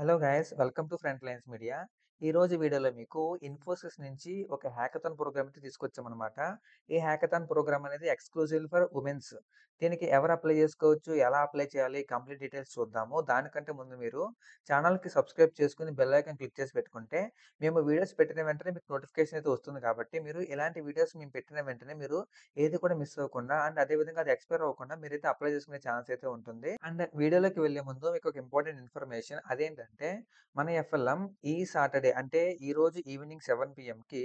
Hello guys welcome to front lines media. ఈ రోజు వీడియోలో మీకు ఇన్ఫోసిస్ నుంచి ఒక హ్యాకథాన్ ప్రోగ్రామ్ అయితే తీసుకొచ్చామన్నమాట. ఈ హ్యాకథాన్ ప్రోగ్రామ్ అనేది ఎక్స్క్లూజివ్ ఫర్ ఉమెన్స్. దీనికి ఎవరు అప్లై చేసుకోవచ్చు, ఎలా అప్లై చేయాలి, కంప్లీట్ డీటెయిల్స్ చూద్దాము. దానికంటే ముందు మీరు ఛానల్కి సబ్స్క్రైబ్ చేసుకుని బెల్ ఐకాన్ క్లిక్ చేసి పెట్టుకుంటే మేము వీడియోస్ పెట్టిన వెంటనే మీకు నోటిఫికేషన్ అయితే వస్తుంది. కాబట్టి మీరు ఇలాంటి వీడియోస్ మేము పెట్టిన వెంటనే మీరు ఏది కూడా మిస్ అవ్వకుండా అండ్ అదేవిధంగా అది ఎక్స్పైర్ అవ్వకుండా మీరైతే అప్లై చేసుకునే ఛాన్స్ అయితే ఉంటుంది. అండ్ వీడియోలోకి వెళ్ళే ముందు మీకు ఒక ఇంపార్టెంట్ ఇన్ఫర్మేషన్ అదేంటంటే మన ఎఫ్ఎల్ఎం ఈ సాటర్డే అంటే ఈ రోజు ఈవినింగ్ 7 పిఎంకి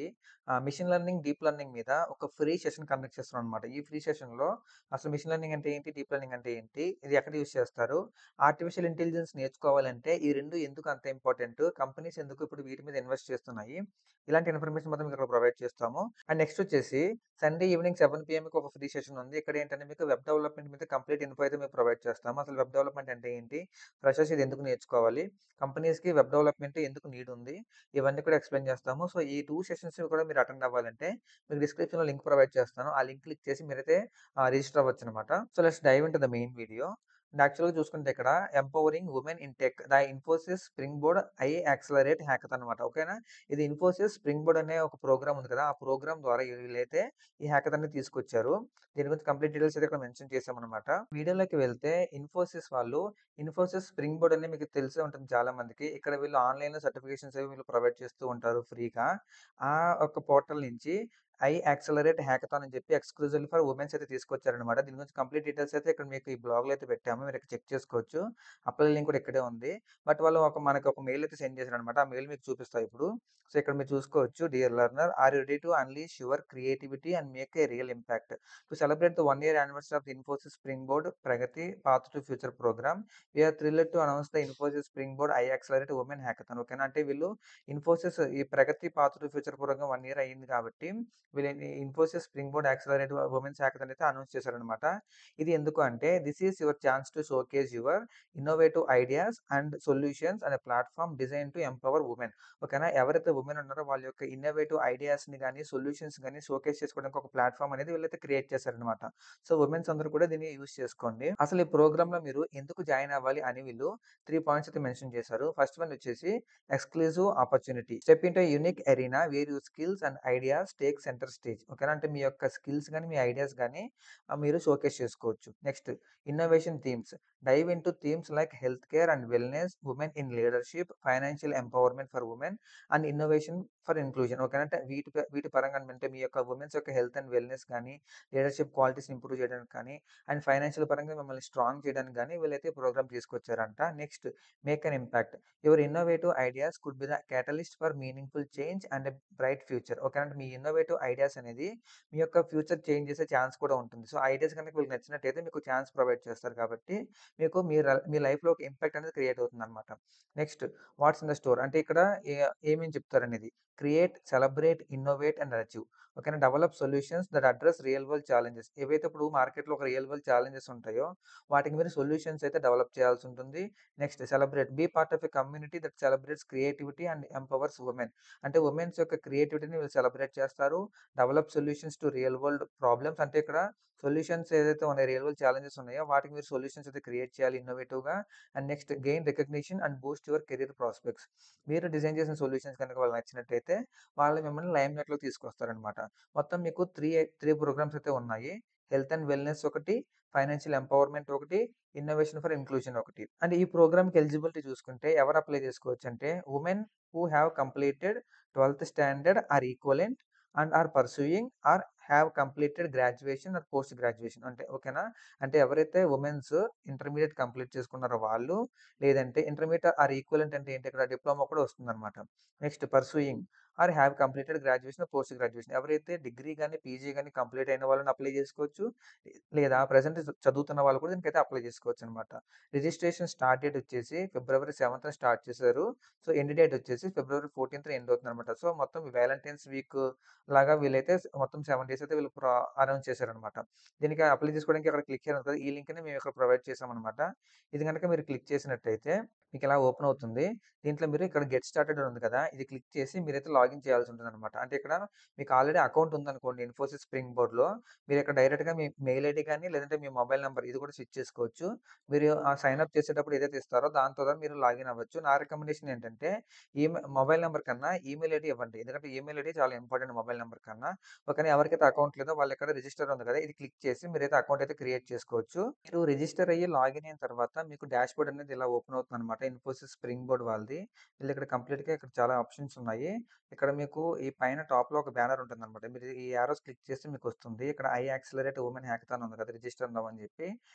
మిషన్ లెర్నింగ్, డీప్ లెర్నింగ్ మీద ఒక ఫ్రీ సెషన్ కండక్ట్ చేస్తున్నాం అనమాట. ఈ ఫ్రీ సెషన్‌లో అసలు మిషన్ లెర్నింగ్ అంటే ఏంటి? డీప్ లెర్నింగ్ అంటే ఏంటి? ఇది ఎక్కడ యూజ్ చేస్తారు? ఆర్టిఫిషియల్ ఇంటెలిజెన్స్ నేర్చుకోవాలంటే ఈ 2 ఎందుకు అంత ఇంపార్టెంట్? కంపెనీస్ ఎందుకు ఇప్పుడు వీటి మీద ఇన్వెస్ట్ చేస్తున్నాయి? ఇలాంటి ఇన్ఫర్మేషన్ మొత్తం మీకు ఇక్కడ ప్రొవైడ్ చేస్తాము. అండ్ నెక్స్ట్ వచ్చేసి సండే ఈవినింగ్ 7 పిఎంకి ఒక ఫ్రీ సెషన్ ఉంది. ఇక్కడ ఏంటంటే మీకు వెబ్ డెవలప్‌మెంట్ మీద కంప్లీట్ ఇన్ఫో అయితే మీకు ప్రొవైడ్ చేస్తాము. అసలు వెబ్ డెవలప్‌మెంట్ అంటే ఏంటి? ఫ్రెషర్స్ ఇది ఎందుకు నేర్చుకోవాలి? కంపెనీస్‌కి వెబ్ డెవలప్‌మెంట్ ఎందుకు నీడ్ ఉంది? ఇవన్నీ కూడా ఎక్స్‌ప్లెయిన్ చేస్తాము. సో, ఈ 2 సెషన్స్ కూడా మీరు అటెండ్ అవ్వాలంటే మీకు డిస్క్రిప్షన్‌లో లింక్ ప్రొవైడ్ చేస్తాను. ఆ లింక్ క్లిక్ చేసి మీరైతే రిజిస్టర్ అవ్వచ్చనమాట. So, let's dive into the main video. And యాక్చువల్‌గా చూసుకుంటే ఇక్కడ empowering women in tech the Infosys Springboard I accelerate hackathon అనమాట. ఓకేనా? ఇది ఇన్ఫోసిస్ స్ప్రింగ్ బోర్డ్ అనే ఒక ప్రోగ్రామ్ ఉంది కదా! ఆ ప్రోగ్రామ్ ద్వారా వీళ్ళైతే ఈ హ్యాకథాన్‌ని తీసుకొచ్చారు. దీని గురించి కంప్లీట్ డీటెయిల్స్ అయితే ఇక్కడ మెన్షన్ చేశామనమాట. వీడియోలోకి వెళ్తే ఇన్ఫోసిస్ వాళ్ళు ఇన్ఫోసిస్ స్ప్రింగ్ బోర్డ్ అనేది మీకు తెలిసే ఉంటుంది చాలా మందికి. ఇక్కడ వీళ్ళు ఆన్‌లైన్‌లో సర్టిఫికేషన్స్ అవి వీళ్ళు ప్రొవైడ్ చేస్తూ ఉంటారు ఫ్రీగా. ఆ ఒక పోర్టల్ నుంచి ఐ యాక్సలరేట్ హ్యాకథాన్ అని చెప్పి ఎక్స్‌క్లూజివ్‌లీ ఫర్ వుమెన్స్ అయితే తీసుకొచ్చారనమాట. దీని గురించి కంప్లీట్ డీటెయిల్స్ అయితే ఇక్కడ మీకు ఈ బ్లాగ్‌లో అయితే పెట్టాము. మీరు ఇక్కడ చెక్ చేసుకోవచ్చు. అప్లై లింక్ కూడా ఇక్కడే ఉంది. బట్ వాళ్ళు మనకి ఒక మెయిల్ అయితే సెండ్ చేశారనమాట. ఆ మెయిల్ మీకు చూపిస్తా ఇప్పుడు. సో, ఇక్కడ మీరు చూసుకోవచ్చు. Dear learner are you ready to unleash your creativity and make a real impact. To celebrate the 1 year anniversary of the Infosys Springboard Pragati path to future programme. We are thrilled to announce the Infosys Springboard I accelerate women hackathon. ఓకేనా? అంటే వీళ్ళు Infosys ఈ Pragati path to future programme 1 year అయింది కాబట్టి వీళ్ళని Infosys Springboard accelerate women's hackathon అయితే announce చేశారనమాట. ఇది ఎందుకు అంటే this is your chance to showcase your innovative ideas and solutions అనే platform design to empower women. ఓకేనా? ఎవరైతే వుమెన్ ఉన్నారో వాళ్ళ యొక్క ఇన్నోవేటివ్ ఐడియాస్‌ని గాని, సొల్యూషన్స్ గాని షోకేస్ చేసుకోవడానికి ఒక ప్లాట్‌ఫార్మ్ అనేది వీళ్ళైతే క్రియేట్ చేశారనమాట. సో, వుమెన్స్ అందరూ కూడా దీన్ని యూజ్ చేసుకోండి. అసలు ఈ ప్రోగ్రామ్‌లో మీరు ఎందుకు జాయిన్ అవ్వాలి అని వీళ్ళు 3 పాయింట్స్ అయితే మెన్షన్ చేశారు. ఫస్ట్ వన్ వచ్చేసి exclusive opportunity. Step into a unique arena where your skills and ideas take centre stage. ఓకేనా? అంటే మీ యొక్క స్కిల్స్ గాని, మీ ఐడియాస్ గాని మీరు షోకేస్ చేసుకోవచ్చు. Next innovation themes. Dive into themes like health care and wellness, women in leadership, financial empowerment for women and innovation for inclusion. ఓకేనా? అంటే వీటి పరంగా అంటే మీ యొక్క వుమెన్స్ యొక్క హెల్త్ అండ్ వెల్‌నెస్ గాని, లీడర్‌షిప్ క్వాలిటీస్‌ని ఇంప్రూవ్ చేయడానికి కానీ అండ్ ఫైనాన్షియల్ పరంగా మిమ్మల్ని స్ట్రాంగ్ చేయడానికి గాని వీళ్ళైతే ప్రోగ్రామ్ తీసుకొచ్చారంట. Next make an impact. Your innovative ideas could be the catalyst for meaningful change and a bright future. Okay. అంటే మీ ఇన్నోవేటివ్ ఐడియాస్ అనేది మీ యొక్క ఫ్యూచర్ చేంజ్ చేసే ఛాన్స్ కూడా ఉంటుంది. సో, ఐడియాస్ గనుక మీకు నచ్చినట్టయితే మీకు ఛాన్స్ ప్రొవైడ్ చేస్తారు కాబట్టి మీకు మీ లైఫ్‌లో ఒక ఇంపాక్ట్ అనేది క్రియేట్ అవుతుందన్నమాట. Next what's in the store అంటే ఇక్కడ ఏ ఏమేం చెప్తారనేది. Create, celebrate, innovate and achieve. ఓకేనా? Develop solutions that address real world challenges. ఏవైతే ఇప్పుడు మార్కెట్‌లో ఒక రియల్ వరల్డ్ ఛాలెంజెస్ ఉంటాయో వాటికి మీరు సొల్యూషన్స్ అయితే డెవలప్ చేయాల్సి ఉంటుంది. Next celebrate. Be part of a community that celebrates creativity and empowers women. అంటే వుమెన్స్ యొక్క క్రియేటివిటీని వీళ్ళు సెలబ్రేట్ చేస్తారు. Develop solutions to real world problems అంటే ఇక్కడ సొల్యూషన్స్ ఏదైతే ఉన్నాయో రియల్ వరల్డ్ ఛాలెంజెస్ ఉన్నాయో వాటికి మీరు సొల్యూషన్స్ అయితే క్రియేట్ చేయాలి ఇన్నోవేటివ్‌గా. And next gain recognition and boost your career prospects. మీరు డిజైన్ చేసిన సొల్యూషన్స్ కనుక వాళ్ళకి నచ్చినట్టయితే వాళ్ళు మిమ్మల్ని లైమ్‌లైట్‌లోకి తీసుకొస్తారనమాట. మొత్తం మీకు 3 ప్రోగ్రామ్స్ అయితే ఉన్నాయి. హెల్త్ అండ్ వెల్‌నెస్ ఒకటి, ఫైనాన్షియల్ ఎంపవర్మెంట్ ఒకటి, ఇన్నోవేషన్ ఫర్ ఇంక్లూజన్ ఒకటి. అంటే ఈ ప్రోగ్రామ్‌కి ఎలిజిబిలిటీ చూసుకుంటే ఎవరు అప్లై చేసుకోవచ్చంటే వుమెన్ హూ హావ్ కంప్లీటెడ్ 12థ్ standard or equivalent and are pursuing or have completed graduation or post graduation. అంటే ఓకేనా? అంటే ఎవరైతే వుమెన్స్ ఇంటర్మీడియేట్ కంప్లీట్ చేసుకున్నారో వాళ్ళు, లేదంటే ఇంటర్మీడియేట్ ఆర్ ఈక్వలెంట్ అంటే ఏంటి ఇక్కడ డిప్లొమా కూడా వస్తుందన్నమాట. Next pursuing or have completed graduation, post graduation. ఎవరైతే డిగ్రీ గాని, పీజీ గాని కంప్లీట్ అయిన వాళ్ళని అప్లై చేసుకోవచ్చు. లేదా ప్రెజెంట్ చదువుతున్న వాళ్ళు కూడా దీనికైతే అప్లై చేసుకోవచ్చనమాట. రిజిస్ట్రేషన్ స్టార్ట్ డేట్ వచ్చేసి ఫిబ్రవరి 7థ్ స్టార్ట్ చేశారు. సో, ఎండ్ డేట్ వచ్చేసి ఫిబ్రవరి 14థ్ ఎండ్ అవుతుందనమాట. సో, మొత్తం వాలంటైన్స్ వీక్ లాగా వీళ్ళైతే మొత్తం 7 డేస్ అయితే వీళ్ళు అనౌన్స్ చేశారనమాట. దీనికి అప్లై చేసుకోవడానికి అక్కడ క్లిక్ చేయాలి కదా! ఈ లింక్‌ని మేము ఇక్కడ ప్రొవైడ్ చేశామనమాట. ఇది గనక మీరు క్లిక్ చేసినట్టయితే మీకిలా ఓపెన్ అవుతుంది. దీంట్లో మీరు ఇక్కడ గెట్ స్టార్టెడ్ అని ఉంది కదా! ఇది క్లిక్ చేసి మీరైతే లాగిన్ చేయాల్సి ఉంటుందనమాట. అంటే ఇక్కడ మీకు ఆల్రెడీ అకౌంట్ ఉందనుకోండి ఇన్ఫోసిస్ స్ప్రింగ్ బోర్డ్‌లో, మీరిక్కడ డైరెక్ట్‌గా మీ మెయిల్ ఐడీ గాని, లేదంటే మీ మొబైల్ నంబర్ ఇది కూడా స్విచ్ చేసుకోవచ్చు. మీరు సైన్ అప్ చేసేటప్పుడు ఏదైతే ఇస్తారో దాంతో కూడా మీరు లాగిన్ అవ్వచ్చు. నా రికమెండేషన్ ఏంటంటే మొబైల్ నంబర్ కన్నా ఈమెయిల్ ఐడీ ఇవ్వండి. ఎందుకంటే ఈమెయిల్ ఐడీ చాలా ఇంపార్టెంట్ మొబైల్ నంబర్ కన్నా. ఓకేనా ఎవరికైతే అకౌంట్ లేదో వాళ్ళిక్కడ రిజిస్టర్ ఉంది కదా! ఇది క్లిక్ చేసి మీరైతే అకౌంట్ అయితే క్రియేట్ చేసుకోవచ్చు. మీరు రిజిస్టర్ అయ్యి లాగిన్ అయిన తర్వాత మీకు డాష్‌బోర్డ్ అనేది ఇలా ఓపెన్ అవుతుందనమాట. ఇన్ఫోసిస్ స్ప్రింగ్ బోర్డ్ వాళ్ళది. వీళ్ళిక్కడ కంప్లీట్‌గా ఇక్కడ చాలా ఆప్షన్స్ ఉన్నాయి. ఇక్కడ మీకు ఈ పైన టాప్‌లో ఒక బ్యానర్ ఉంటుందనమాట. మీరు ఈ యారోస్ క్లిక్ చేస్తే మీకొస్తుంది. ఇక్కడ ఐ యాక్సిలరేట్ వుమెన్ హ్యాకథాన్ ఉంది కదా! రిజిస్టర్ నౌ అని చెప్పి.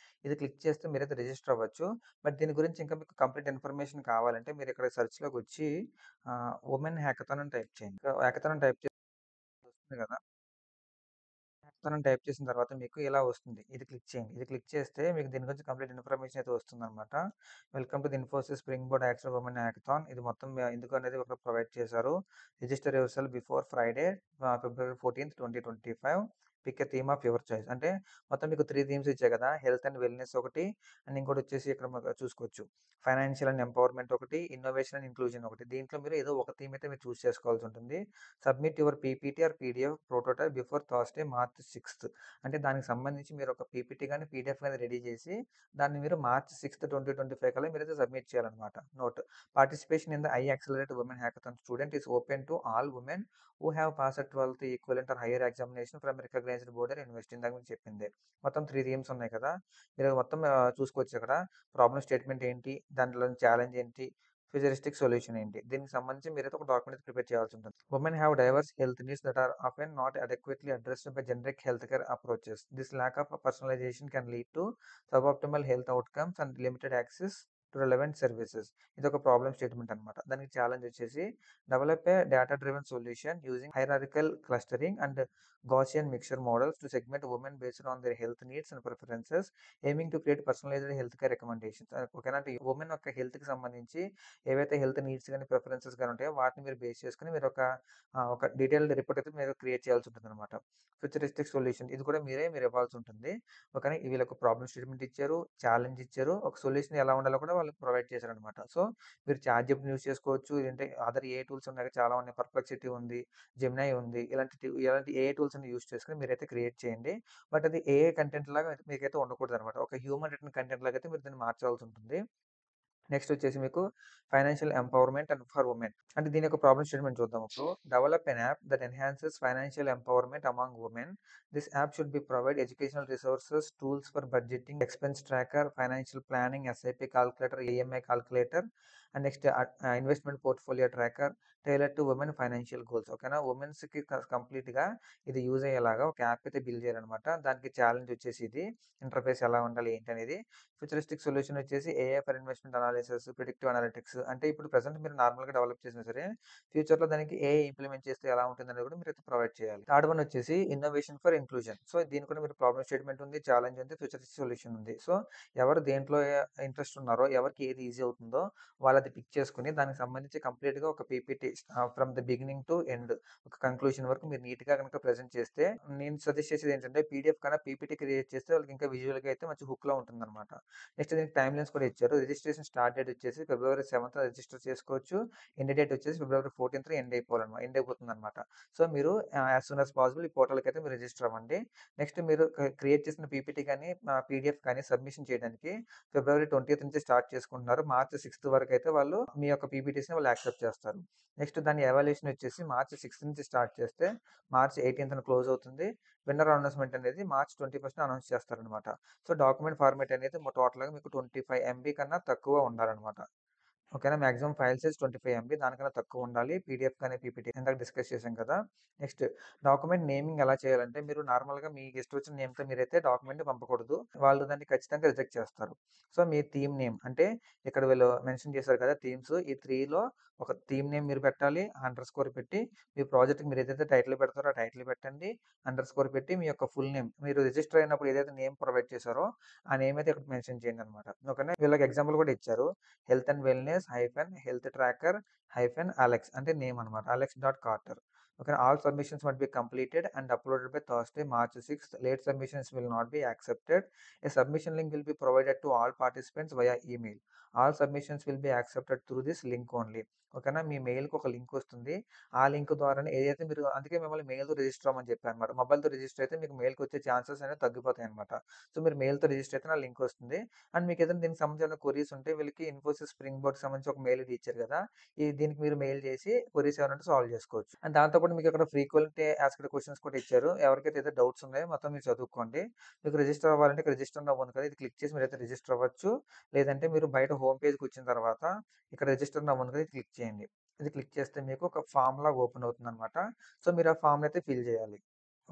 ఇది క్లిక్ చేస్తే మీరైతే రిజిస్టర్ అవ్వచ్చు. బట్ దీని గురించి ఇంకా మీకు కంప్లీట్ ఇన్ఫర్మేషన్ కావాలంటే మీరిక్కడ సెర్చ్‌లోకొచ్చి వుమెన్ హ్యాకథాన్ అని టైప్ చేయండి. హ్యాకథాన్ అని టైప్ చేస్తే వస్తుంది కదా! మనం టైప్ చేసిన తర్వాత మీకు ఇలా వస్తుంది. ఇది క్లిక్ చేయండి. ఇది క్లిక్ చేస్తే మీకు దీని గురించి కంప్లీట్ ఇన్ఫర్మేషన్ అయితే వస్తుందనమాట. Welcome to the Infosys Springboard action women hackathon. ఇది మొత్తం ఎందుకు అనేది ఒకటి ప్రొవైడ్ చేశారు. Register yourself before Friday February 14థ్, 2025. Pick a theme of your choice. అంటే మొత్తం మీకు 3 థీమ్స్ ఇచ్చాయి కదా! హెల్త్ అండ్ వెల్‌నెస్ ఒకటి అండ్ ఇంకోటొచ్చేసి ఇక్కడ చూసుకోవచ్చు. ఫైనాన్షియల్ అండ్ ఎంపవర్మెంట్ ఒకటి, ఇన్నోవేషన్ అండ్ ఇంక్లూజన్ ఒకటి. దీంట్లో మీరు ఏదో ఒక థీమ్ అయితే మీరు చూజ్ చేసుకోవాల్సి ఉంటుంది. Submit your PPT or PDF prototype before Thursday March 6థ్. అంటే దానికి సంబంధించి మీరు ఒక పీపీటీ గాని, పీడీఎఫ్ గాని రెడీ చేసి దాన్ని మీరు మార్చ్ 6థ్, 2025 కల్లా మీరైతే సబ్మిట్ చేయాలన్నమాట. Note participation in the I accelerate women hackathon student is open to all women who have passed 12థ్ equivalent or higher examination from recognised board or university. ఇందాక మీకు చెప్పిందే. మొత్తం 3 థీమ్స్ ఉన్నాయి కదా! మీరు మొత్తం చూసుకోవచ్చు ఇక్కడ. ప్రాబ్లమ్ స్టేట్మెంట్ ఏంటి? దాంట్లోని ఛాలెంజ్ ఏంటి? ఫ్యూచరిస్టిక్ సొల్యూషన్ ఏంటి? దీనికి సంబంధించి మీరైతే ఒక డాక్యుమెంట్ ప్రిపేర్ చేయాల్సి ఉంటుంది. Women have diverse health needs that are often not adequately addressed by generic healthcare approaches. This lack of personalization can lead to suboptimal health outcomes and limited access to relevant services. ఇదొక problem statement అనమాట. దానికి challenge వచ్చేసి develop a data driven solution using hierarchical clustering and Gaussian mixture models to segment women based on their health needs and preferences, aiming to create personalized healthcare recommendations. ఓకేనా అంటే women యొక్క హెల్త్‌కి సంబంధించి ఏవైతే health needs గాని, preferences గాని ఉంటాయో వాటిని మీరు బేస్ చేసుకొని మీరు ఒక డీటెయిల్డ్ రిపోర్ట్ అయితే మీరు క్రియేట్ చేయాల్సి ఉంటుందన్నమాట. ఫ్యూచరిస్టిక్ సొల్యూషన్ ఇది కూడా మీరు ఇవ్వాల్సి ఉంటుంది. ఓకేనా వీళ్ళొక ప్రాబ్లమ్ స్టేట్మెంట్ ఇచ్చారు, ఛాలెంజ్ ఇచ్చారు, ఒక సొల్యూషన్ ఎలా ఉండాలో కూడా వాళ్ళు ప్రొవైడ్ చేశారన్నమాట. సో, మీరు చాట్‌జిపిటిని యూజ్ చేసుకోవచ్చు. లేదంటే అదర్ ఏఐ టూల్స్ ఉన్నాయి కదా! చాలా ఉన్నాయి. పర్‌ప్లెక్సిటీ ఉంది, జెమినై ఉంది. ఇలాంటి ఏఐ టూల్స్‌ని యూజ్ చేసుకొని మీరైతే క్రియేట్ చేయండి. బట్ అది ఏఐ కంటెంట్ లాగా మీకైతే ఉండకూడదన్నమాట. ఒక హ్యూమన్ రిటెన్ కంటెంట్ లాగా అయితే మీరు దీన్ని మార్చాల్సి ఉంటుంది. నెక్స్ట్ వచ్చేసి మీకు financial empowerment and for women. అంటే దీని యొక్క ప్రాబ్లమ్ స్టేట్మెంట్ చూద్దాం ఇప్పుడు. Develop an app that enhances financial empowerment among women. This app should be provide educational resources, tools for budgeting, expense tracker, financial planning, SIP calculator, EMI calculator and next investment portfolio tracker tailored to women financial goals. ఓకేనా? వుమెన్స్‌కి కంప్లీట్‌గా ఇది use అయ్యేలాగా ఒక app అయితే build చేయాలన్నమాట. దానికి challenge వచ్చేసి ఇది. ఇంటర్ఫేస్ ఎలా ఉండాలి ఏంటి అనేది. ఫ్యూచరిస్టిక్ సొల్యూషన్ వచ్చేసి AI for investment analysis, predictive analytics. అంటే ఇప్పుడు ప్రెజెంట్ మీరు నార్మల్‌గా డెవలప్ చేసినా సరే, ఫ్యూచర్‌లో దానికి ఏఐ ఇంప్లిమెంట్ చేస్తే ఎలా ఉంటుందనేది కూడా మీరైతే ప్రొవైడ్ చేయాలి. థర్డ్ వన్ వచ్చేసి ఇన్నోవేషన్ ఫర్ ఇంక్లూజన్. సో, దీనికి కూడా మీరు ప్రాబ్లమ్ స్టేట్మెంట్ ఉంది, ఛాలెంజ్ ఉంది, ఫ్యూచరిస్టిక్ సొల్యూషన్ ఉంది. సో, ఎవరు దేంట్లో ఇంట్రెస్ట్ ఉన్నారో, ఎవరికి ఏది ఈజీ అవుతుందో వాళ్ళది పిక్ చేసుకొని దానికి సంబంధించి కంప్లీట్‌గా ఒక PPT from the beginning to end ఒక కంక్లూజన్ వరకు మీరు నీట్‌గా గనుక ప్రెజెంట్ చేస్తే, నేను సజెస్ట్ చేసేది ఏంటంటే పీడీఎఫ్ కన్నా పీపీటీ క్రియేట్ చేస్తే వాళ్ళకి ఇంకా విజువల్‌గా అయితే మంచి హుక్‌లా ఉంటుందన్నమాట. నెక్స్ట్ దీనికి టైమ్ లైన్స్ కూడా ఇచ్చారు. రిజిస్ట్రేషన్ స్టార్ట్ డేట్ వచ్చేసి ఫిబ్రవరి 7థ్ రిజిస్టర్ చేసుకోవచ్చు. ఎండ్ డేట్ వచ్చేసి ఫిబ్రవరి 14థ్ ఎండ్ అయిపోతుందన్నమాట. సో, మీరు యాస్ సూన్ యాస్ పాసిబుల్ ఈ పోర్టల్‌కైతే మీరు రిజిస్టర్ అవ్వండి. నెక్స్ట్ మీరు క్రియేట్ చేసిన పీపీటీ కానీ, పీడీఎఫ్ కానీ సబ్మిషన్ చేయడానికి ఫిబ్రవరి 20థ్ నుంచి స్టార్ట్ చేసుకుంటున్నారు. మార్చ్ 6థ్ వరకైతే వాళ్ళు మీ యొక్క పీపీటీస్‌ని వాళ్ళు యాక్సెప్ట్ చేస్తారు. నెక్స్ట్ దాని ఎవాల్యుయేషన్ వచ్చేసి మార్చ్ 6థ్ నుంచి స్టార్ట్ చేస్తే మార్చ్ 18థ్‌న క్లోజ్ అవుతుంది. విన్నర్ అనౌన్స్‌మెంట్ అనేది మార్చ్ 21st అనౌన్స్ చేస్తారనమాట. సో, డాక్యుమెంట్ ఫార్మాట్ అనేది టోటల్‌గా మీకు 25 ఎంబీ కన్నా తక్కువ ఉండాలనమాట. ఓకేనా. మాక్సిమం ఫైల్ సైజ్ 25 ఎంబీ దానికన్నా తక్కువ ఉండాలి. పీడీఎఫ్ కానీ, పీపీటీ ఇందాక డిస్కస్ చేసాం కదా! నెక్స్ట్ డాక్యుమెంట్ నేమింగ్ ఎలా చేయాలంటే మీరు నార్మల్‌గా మీకు ఇష్టం వచ్చిన నేమ్‌తో మీరైతే డాక్యుమెంట్‌ని పంపకూడదు. వాళ్ళు దాన్ని ఖచ్చితంగా రిజెక్ట్ చేస్తారు. సో, మీ థీమ్ నేమ్ అంటే ఇక్కడ వీళ్ళు మెన్షన్ చేశారు కదా! థీమ్స్ ఈ 3లో ఒక థీమ్ నేమ్ మీరు పెట్టాలి. అండర్ స్కోర్ పెట్టి మీ ప్రాజెక్ట్‌కి మీరు ఏదైతే టైటిల్ పెడతారో ఆ టైటిల్ పెట్టండి. అండర్ స్కోర్ పెట్టి మీ యొక్క ఫుల్ నేమ్ మీరు రిజిస్టర్ అయినప్పుడు ఏదైతే నేమ్ ప్రొవైడ్ చేశారో ఆ నేమ్ అయితే ఇక్కడ మెన్షన్ చేయండనమాట. ఓకేనా. వీళ్ళకి ఎగ్జాంపుల్ కూడా ఇచ్చారు. Health and wellness hyphen health tracker hyphen Alex అంటే నేమ్ అనమాట. Alex dot Carter. Okay, all submissions must be completed and uploaded by Thursday, March 6th. Late submissions will not be accepted. A submission link will be provided to all participants via email. All submissions will be accepted through this link only. ఓకేనా, మీ మెయిల్కి ఒక link వస్తుంది. ఆ link ద్వారానే ఏదైతే మీరు, అందుకే మిమ్మల్ని మెయిల్తో రిజిస్టర్ అవ్వమని చెప్పాను అనమాట. మొబైల్తో రిజిస్టర్ అయితే మీకు మెయిల్కి వచ్చే ఛాన్సెస్ అనేవి తగ్గిపోతాయి అనమాట. సో మీరు మెయిల్తో రిజిస్టర్ అయితే నా లింక్ వస్తుంది. అండ్ మీకు ఏదైనా దీనికి సంబంధించిన క్వరీస్ ఉంటే వీళ్ళకి ఇన్ఫోసిస్ స్ప్రింగ్ బోర్డ్ సంబంధించి ఒక మెయిల్ ఐడి ఇచ్చారు కదా, దీనికి మీరు మెయిల్ చేసి క్వరీస్ ఏమైనా సాల్వ్ చేసుకోవచ్చు. అండ్ దాంతో పాటు మీకు ఇక్కడ ఫ్రీక్వెంట్ ఆస్క్డ్ క్వశ్చన్స్ కూడా ఇచ్చారు. ఎవరికైతే అయితే డౌట్స్ ఉన్నాయో మొత్తం మీరు చదువుకోండి. మీకు రిజిస్టర్ అవ్వాలంటే ఇక్కడ రిజిస్టర్ నౌ ఉంది కదా, ఇది క్లిక్ చేసి మీరైతే రిజిస్టర్ అవ్వచ్చు. లేదంటే మీరు బయట హోమ్ పేజ్కి వచ్చిన తర్వాత ఇక్కడ రిజిస్టర్ నౌ ఉంది కదా, ఇది క్లిక్ చేయండి. ఇది క్లిక్ చేస్తే మీకు ఒక ఫామ్ లాగా ఓపెన్ అవుతుంది అనమాట. సో మీరు ఆ ఫామ్ అయితే ఫిల్ చేయాలి.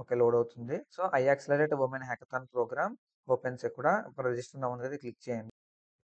ఓకే, లోడ్ అవుతుంది. So I accelerate women hackathon programme opens కూడా ఇక్కడ రిజిస్టర్ నౌ ఉంది కదా, క్లిక్ చేయండి.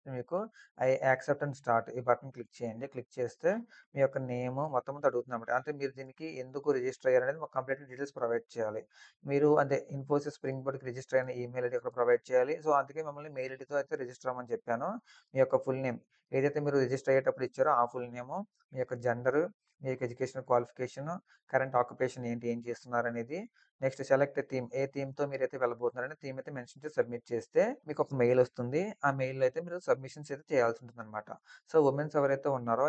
మీకు ఐ యాక్సెప్ట్ అండ్ స్టార్ట్ ఈ బటన్ క్లిక్ చేయండి. క్లిక్ చేస్తే మీ యొక్క నేమ్ మొత్తం అంతా అడుగుతుందన్నమాట. అంటే మీరు దీనికి ఎందుకు రిజిస్టర్ అయ్యారనేది మాకు కంప్లీట్ డీటెయిల్స్ ప్రొవైడ్ చేయాలి. మీరు అంటే ఇన్ఫోసిస్ స్ప్రింగ్ బోర్డ్‌కి రిజిస్టర్ అయిన ఈమెయిల్ ఐడీ అక్కడ ప్రొవైడ్ చేయాలి. సో అందుకే మిమ్మల్ని మెయిల్ ఐడీతో అయితే రిజిస్టర్ అవ్వమని చెప్పాను. మీ యొక్క ఫుల్ నేమ్ ఏదైతే మీరు రిజిస్టర్ అయ్యేటప్పుడు ఇచ్చారో ఆ ఫుల్ నేము, మీ యొక్క జెండరు, మీ యొక్క ఎడ్యుకేషనల్ క్వాలిఫికేషను, కరెంట్ ఆక్యుపేషన్ ఏంటి, ఏం చేస్తున్నారనేది, నెక్స్ట్ సెలెక్ట్ థీమ్, ఏ థీమ్‌తో మీరైతే వెళ్ళబోతున్నారని థీమ్ అయితే మెన్షన్ చేసి సబ్మిట్ చేస్తే మీకు ఒక మెయిల్ వస్తుంది. ఆ మెయిల్‌లో అయితే మీరు సబ్మిషన్స్ అయితే చేయాల్సి ఉంటుందన్నమాట. సో వుమెన్స్ ఎవరైతే ఉన్నారో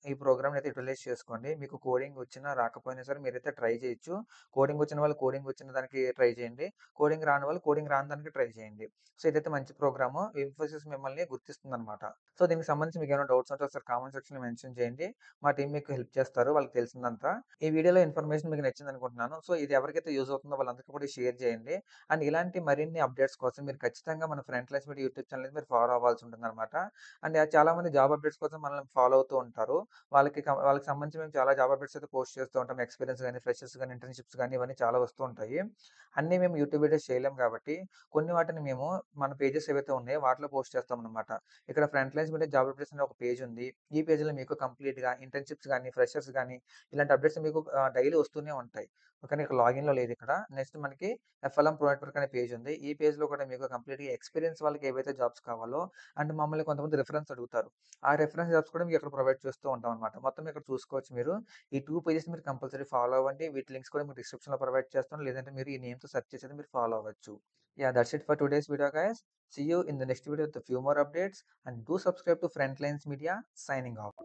ఈ ప్రోగ్రామ్‌ని అయితే యుటిలైజ్ చేసుకోండి. మీకు కోడింగ్ వచ్చినా రాకపోయినా సరే మీరైతే ట్రై చేయొచ్చు. కోడింగ్ వచ్చిన వాళ్ళు కోడింగ్ వచ్చిన దానికి ట్రై చేయండి. కోడింగ్ రాని వాళ్ళు కోడింగ్ రాని దానికి ట్రై చేయండి. సో ఇదైతే మంచి ప్రోగ్రాము. ఇన్ఫోసిస్ మిమ్మల్ని గుర్తిస్తుందన్నమాట. సో దీనికి సంబంధించి మీకు ఏమైనా డౌట్స్ ఉంటే ఒకసారి కామెంట్ సెక్షన్‌లో మెన్షన్ చేయండి. మా టీమ్ మీకు హెల్ప్ చేస్తారు, వాళ్ళకి తెలిసిందంతా. ఈ వీడియోలో ఇన్ఫర్మేషన్ మీకు నచ్చిందనుకుంటున్నాను. సో ఇది ఎవరికైతే యూజ్ అవుతుందో వాళ్ళందరికీ కూడా షేర్ చేయండి. అండ్ ఇలాంటి మరిన్ని అప్డేట్స్ కోసం మీరు ఖచ్చితంగా మన front lines media YouTube channel మీరు ఫాలో అవ్వాల్సి ఉంటుందన్నమాట. అండ్ చాలామంది జాబ్ అప్డేట్స్ కోసం మనల్ని ఫాలో అవుతూ ఉంటారు. వాళ్ళకి సంబంధించి మేము చాలా జాబ్ అప్డేట్స్ అయితే పోస్ట్ చేస్తూ ఉంటాం. ఎక్స్‌పీరియన్స్ గాని, ఫ్రెషర్స్ గాని, ఇంటర్న్‌షిప్స్ గాని ఇవన్నీ చాలా వస్తూ ఉంటాయి. అన్నీ మేము యూట్యూబ్ వీడియోస్ చేయలేం కాబట్టి కొన్ని వాటిని మేము మన పేజెస్ ఏవైతే ఉన్నాయో వాటిలో పోస్ట్ చేస్తామన్నమాట. ఇక్కడ front lines media job updates అనే ఒక పేజ్ ఉంది. ఈ పేజ్‌లో మీకు కంప్లీట్‌గా ఇంటర్న్‌షిప్స్ గాని, ఫ్రెషర్స్ గాని ఇలాంటి అప్డేట్స్ మీకు డైలీ వస్తూనే ఉంటాయి. ఓకేనా, ఇక్కడ లాగిన్‌లో లేదు ఇక్కడ. నెక్స్ట్ మనకి ఎఫ్ఎల్ఎం ప్రొవైడ్ వర్క్ అనే పేజ్ ఉంది. ఈ పేజ్‌లో కూడా మీకు కంప్లీట్‌గా ఎక్స్‌పీరియన్స్ వాళ్ళకి ఏవైతే జాబ్స్ కావాలో, అండ్ మమ్మల్ని కొంతమంది రిఫరెన్స్ అడుగుతారు. ఆ రిఫరెన్స్ జాబ్స్ కూడా మీకు ఇక్కడ ప్రొవైడ్ చేస్తూ ఉంటామన్నమాట. మొత్తం ఇక్కడ చూసుకోవచ్చు మీరు. ఈ 2 పేజెస్ మీరు కంపల్సరీ ఫాలో అవ్వండి. వీటి లింక్స్ కూడా మీకు డిస్క్రిప్షన్‌లో ప్రొవైడ్ చేస్తాను. లేదంటే మీరు ఈ నేమ్‌తో సెర్చ్ చేసి అయితే మీరు ఫాలో అవ్వచ్చు. Yeah! That's it for today's video guys. See you in the next video with a few more updates, and do subscribe to Frontlines Media. Signing off.